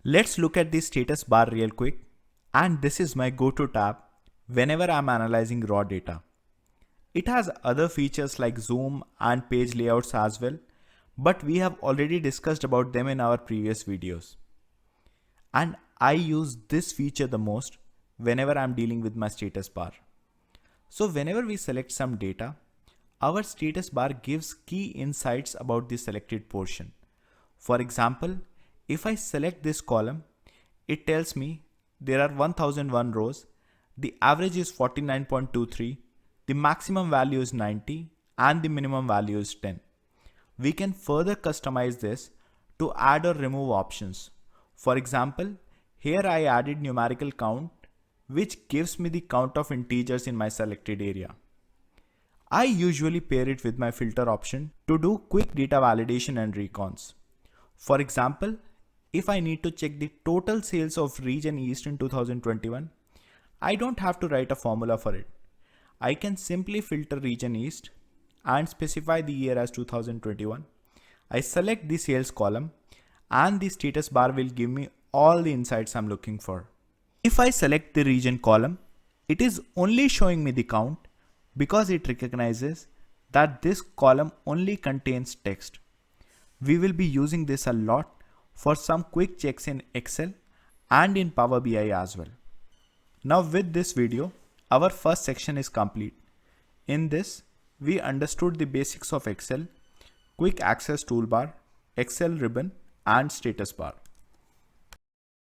Let's look at the status bar real quick, and this is my go-to tab whenever I'm analyzing raw data. It has other features like zoom and page layouts as well, but we have already discussed about them in our previous videos. And I use this feature the most whenever I'm dealing with my status bar. So whenever we select some data, our status bar gives key insights about the selected portion. For example, if I select this column, it tells me there are 1001 rows, the average is 49.23, the maximum value is 90, and the minimum value is 10. We can further customize this to add or remove options. For example, here I added numerical count, which gives me the count of integers in my selected area. I usually pair it with my filter option to do quick data validation and recons. For example, if I need to check the total sales of region East in 2021, I don't have to write a formula for it. I can simply filter region East and specify the year as 2021. I select the sales column and the status bar will give me all the insights I'm looking for. If I select the region column, it is only showing me the count because it recognizes that this column only contains text. We will be using this a lot for some quick checks in Excel and in Power BI as well. Now with this video, our first section is complete. In this, we understood the basics of Excel, quick access toolbar, Excel ribbon, and status bar.